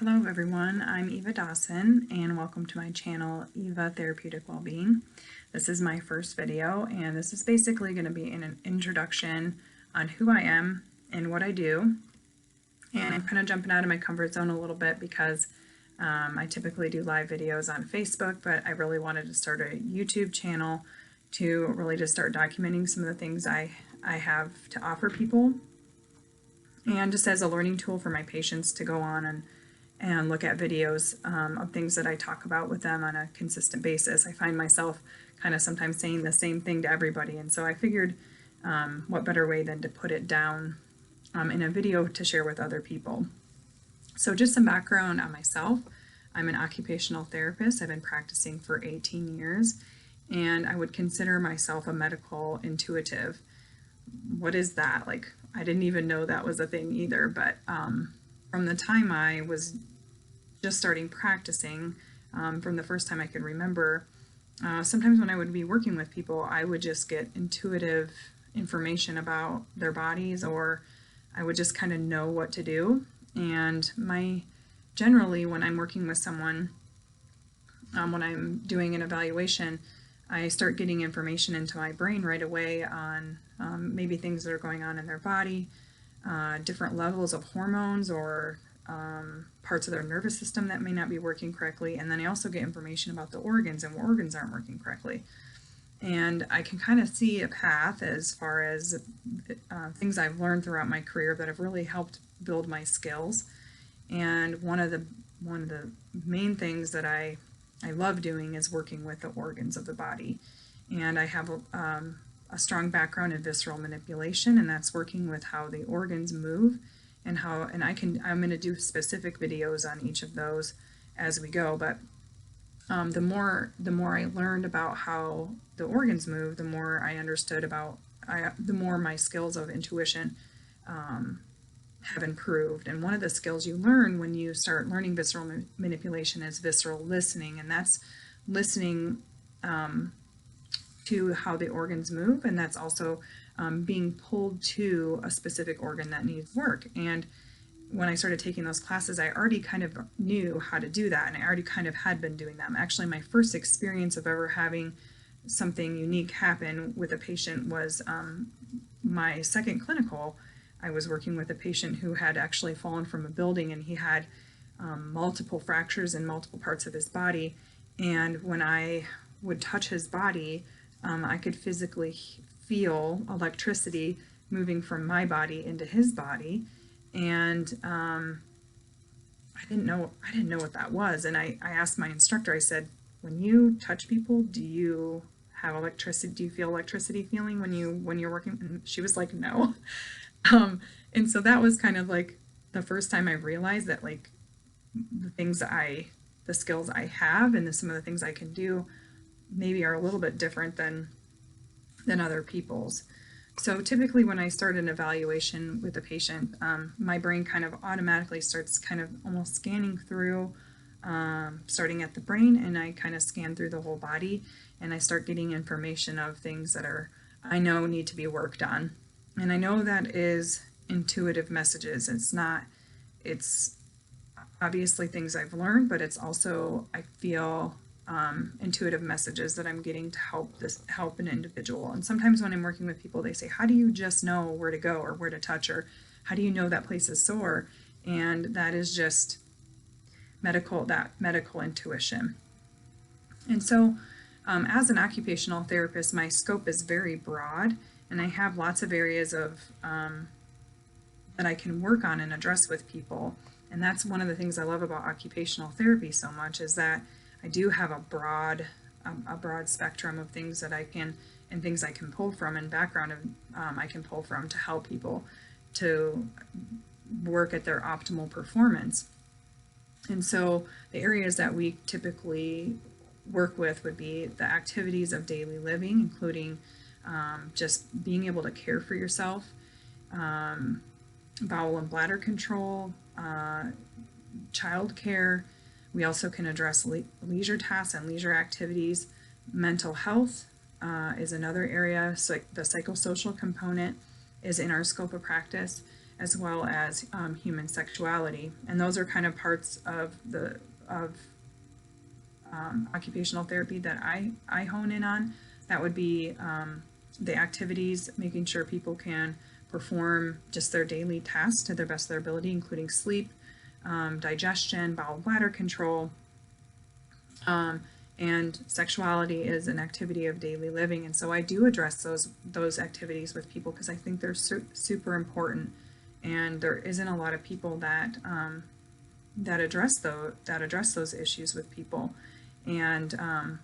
Hello everyone, I'm Eva Dawson and welcome to my channel, Eva Therapeutic Wellbeing. This is my first video and this is basically going to be an introduction on who I am and what I do. And I'm kind of jumping out of my comfort zone a little bit because I typically do live videos on Facebook, but I really wanted to start a YouTube channel to really just start documenting some of the things I have to offer people, and just as a learning tool for my patients to go on and look at videos of things that I talk about with them on a consistent basis. I find myself kind of sometimes saying the same thing to everybody, and so I figured what better way than to put it down in a video to share with other people. So just some background on myself. I'm an occupational therapist. I've been practicing for 18 years, and I would consider myself a medical intuitive. What is that? Like, I didn't even know that was a thing either, but from the time I was just starting practicing, from the first time I could remember, sometimes when I would be working with people, I would just get intuitive information about their bodies, or I would just kind of know what to do. And generally when I'm working with someone, when I'm doing an evaluation, I start getting information into my brain right away on maybe things that are going on in their body, different levels of hormones, or parts of their nervous system that may not be working correctly. And then I also get information about the organs and what organs aren't working correctly. And I can kind of see a path as far as things I've learned throughout my career that have really helped build my skills. And one of the main things that I love doing is working with the organs of the body. And I have a strong background in visceral manipulation, and that's working with how the organs move and I'm going to do specific videos on each of those as we go. But the more I learned about how the organs move, the more I understood the more my skills of intuition have improved. And one of the skills you learn when you start learning visceral manipulation is visceral listening, and that's listening to how the organs move, and that's also being pulled to a specific organ that needs work. And when I started taking those classes, I already kind of knew how to do that, and I already kind of had been doing that. Actually, my first experience of ever having something unique happen with a patient was my second clinical. I was working with a patient who had actually fallen from a building, and he had multiple fractures in multiple parts of his body. And when I would touch his body, I could physically feel electricity moving from my body into his body. And I didn't know what that was. And I asked my instructor, I said, when you touch people, do you have electricity? Do you feel electricity feeling when you're working? And she was like, no. And so that was kind of like the first time I realized that, like, the skills I have and some of the things I can do maybe are a little bit different than other people's. So typically when I start an evaluation with a patient, my brain kind of automatically starts kind of almost scanning through, starting at the brain, and I kind of scan through the whole body, and I start getting information of things that I know need to be worked on. And I know that is intuitive messages. It's obviously things I've learned, but it's also, I feel, intuitive messages that I'm getting to help an individual. And sometimes when I'm working with people, they say, how do you just know where to go or where to touch, or how do you know that place is sore? And that is just medical intuition. And so as an occupational therapist, my scope is very broad, and I have lots of areas of that I can work on and address with people. And that's one of the things I love about occupational therapy so much, is that I do have a broad spectrum of things that I can pull from, and background I can pull from to help people to work at their optimal performance. And so the areas that we typically work with would be the activities of daily living, including just being able to care for yourself, bowel and bladder control, child care. We also can address leisure tasks and leisure activities. Mental health is another area, so the psychosocial component is in our scope of practice, as well as human sexuality. And those are kind of parts of the occupational therapy that I hone in on. That would be the activities, making sure people can perform just their daily tasks to the best of their ability, including sleep, digestion, bowel bladder control, and sexuality is an activity of daily living. And so I do address those activities with people because I think they're super important, and there isn't a lot of people that address those issues with people. And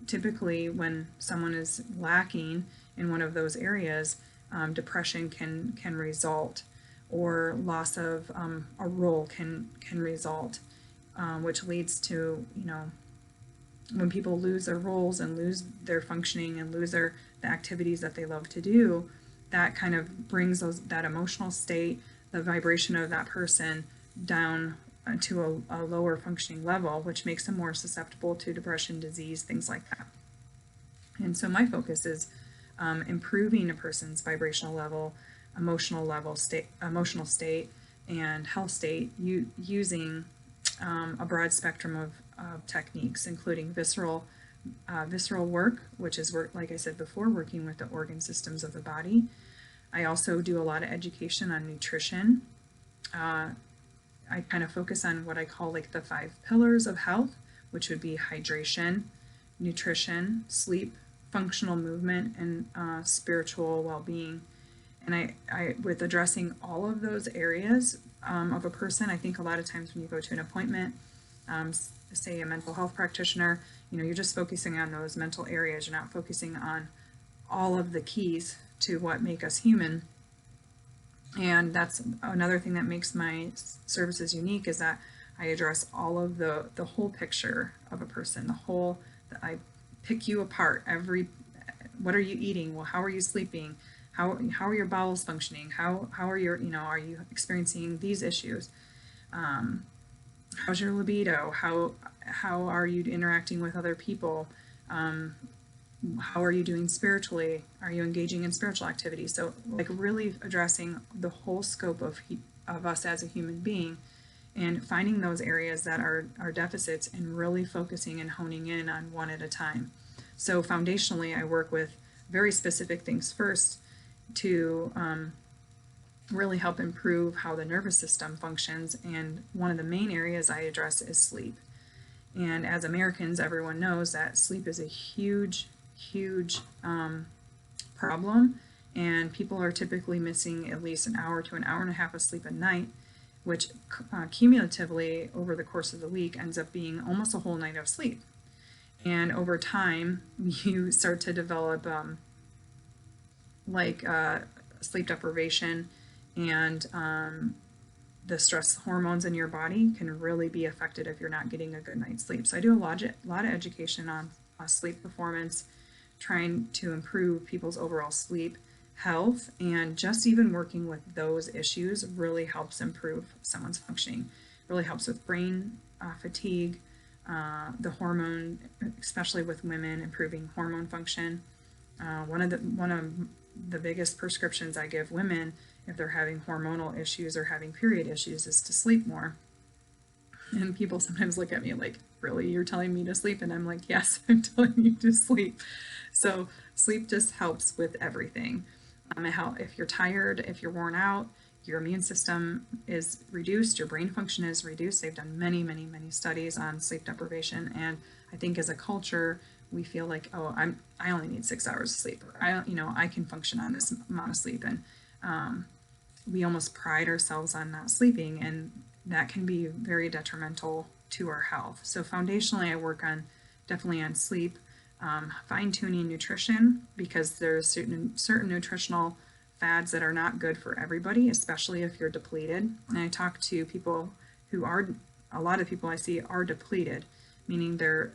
typically when someone is lacking in one of those areas, depression can result, or loss of a role can result, which leads to, when people lose their roles and lose their functioning and lose the activities that they love to do, that kind of brings that emotional state, the vibration of that person down to a lower functioning level, which makes them more susceptible to depression, disease, things like that. And so my focus is improving a person's vibrational level, emotional state, and health state using a broad spectrum of techniques, including visceral work, which is like I said before, working with the organ systems of the body. I also do a lot of education on nutrition. I kind of focus on what I call like the 5 pillars of health, which would be hydration, nutrition, sleep, functional movement, and spiritual well-being. And I with addressing all of those areas of a person, I think a lot of times when you go to an appointment, say a mental health practitioner, you're just focusing on those mental areas. You're not focusing on all of the keys to what make us human. And that's another thing that makes my services unique, is that I address all of the whole picture of a person, I pick you apart. What are you eating? Well, how are you sleeping? How are your bowels functioning? How are are you experiencing these issues? How's your libido? How are you interacting with other people? How are you doing spiritually? Are you engaging in spiritual activities? So like really addressing the whole scope of us as a human being, and finding those areas that are deficits and really focusing and honing in on one at a time. So foundationally, I work with very specific things first to really help improve how the nervous system functions. And one of the main areas I address is sleep. And as Americans, everyone knows that sleep is a huge problem, and people are typically missing at least an hour to an hour and a half of sleep a night, which cumulatively over the course of the week ends up being almost a whole night of sleep. And over time, you start to develop sleep deprivation, and the stress hormones in your body can really be affected if you're not getting a good night's sleep. So I do a lot of education on sleep performance, trying to improve people's overall sleep health, and just even working with those issues really helps improve someone's functioning. It really helps with brain fatigue, the hormone, especially with women, improving hormone function. One of the biggest prescriptions I give women if they're having hormonal issues or having period issues is to sleep more. And people sometimes look at me like, really, you're telling me to sleep? And I'm like, yes, I'm telling you to sleep. So sleep just helps with everything. If you're tired, if you're worn out, your immune system is reduced, your brain function is reduced. They've done many studies on sleep deprivation, and I think as a culture we feel like, oh, I only need 6 hours of sleep, or I can function on this amount of sleep, and we almost pride ourselves on not sleeping, and that can be very detrimental to our health. So foundationally, I work definitely on sleep, fine-tuning nutrition, because there's certain nutritional fads that are not good for everybody, especially if you're depleted. And I talk to people a lot of people I see are depleted, meaning their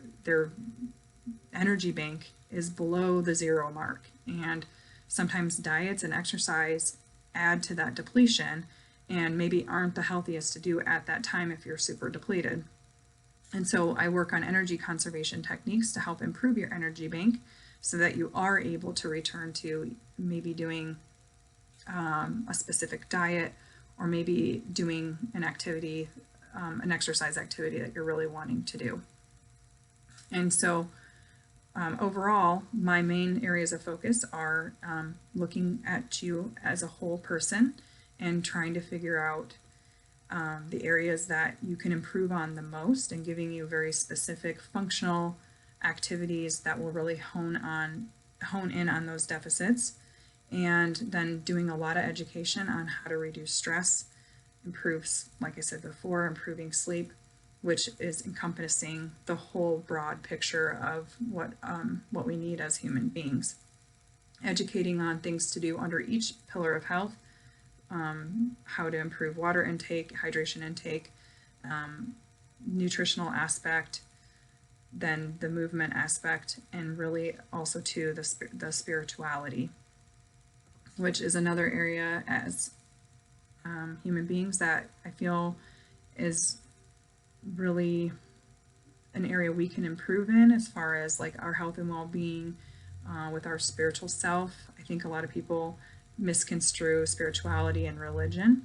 energy bank is below the 0 mark. And sometimes diets and exercise add to that depletion, and maybe aren't the healthiest to do at that time if you're super depleted. And so I work on energy conservation techniques to help improve your energy bank so that you are able to return to maybe doing a specific diet or maybe doing an activity, an exercise activity that you're really wanting to do. And so overall, my main areas of focus are looking at you as a whole person and trying to figure out the areas that you can improve on the most, and giving you very specific functional activities that will really hone in on those deficits, and then doing a lot of education on how to reduce stress, improves, like I said before, improving sleep, which is encompassing the whole broad picture of what we need as human beings. Educating on things to do under each pillar of health, how to improve water intake, hydration intake, nutritional aspect, then the movement aspect, and really also too the spirituality, which is another area as human beings that I feel is really an area we can improve in, as far as like our health and well-being with our spiritual self. I think a lot of people misconstrue spirituality and religion,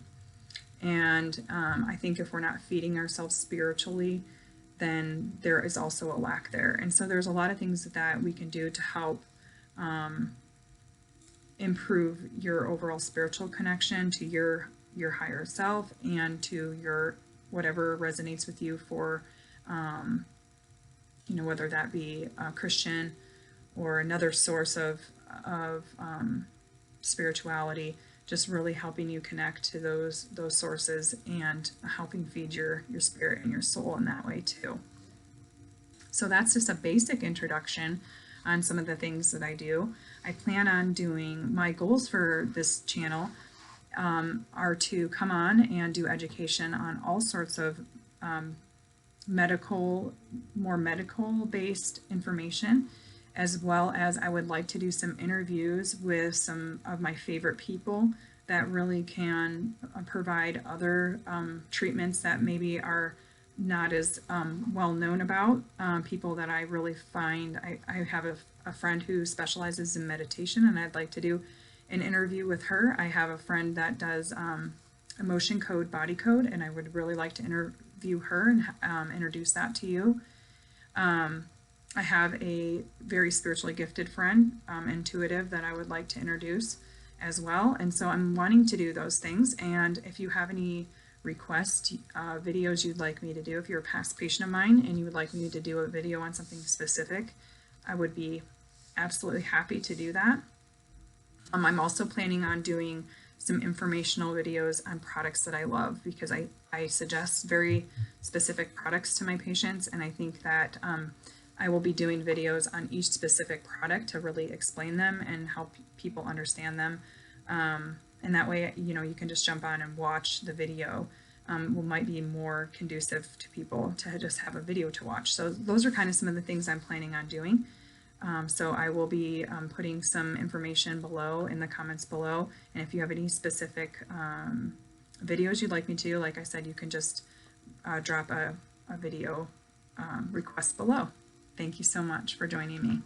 and I think if we're not feeding ourselves spiritually, then there is also a lack there. And so there's a lot of things that we can do to help improve your overall spiritual connection to your higher self, and to your whatever resonates with you for whether that be a Christian or another source of spirituality, just really helping you connect to those sources and helping feed your spirit and your soul in that way too. So that's just a basic introduction on some of the things that I do. I plan on doing, my goals for this channel are to come on and do education on all sorts of more medical based information, as well as I would like to do some interviews with some of my favorite people that really can provide other treatments that maybe are not as well known about. People that I really find, I have a friend who specializes in meditation, and I'd like to do an interview with her. I have a friend that does emotion code, body code, and I would really like to interview her and introduce that to you. I have a very spiritually gifted friend, intuitive, that I would like to introduce as well. And so I'm wanting to do those things. And if you have any requests, videos you'd like me to do, if you're a past patient of mine and you would like me to do a video on something specific, I would be absolutely happy to do that. I'm also planning on doing some informational videos on products that I love, because I suggest very specific products to my patients, and I think that I will be doing videos on each specific product to really explain them and help people understand them. And that way, you can just jump on and watch the video. Might be more conducive to people to just have a video to watch. So those are kind of some of the things I'm planning on doing. So I will be putting some information below in the comments below. And if you have any specific videos you'd like me to, like I said, you can just drop a video request below. Thank you so much for joining me.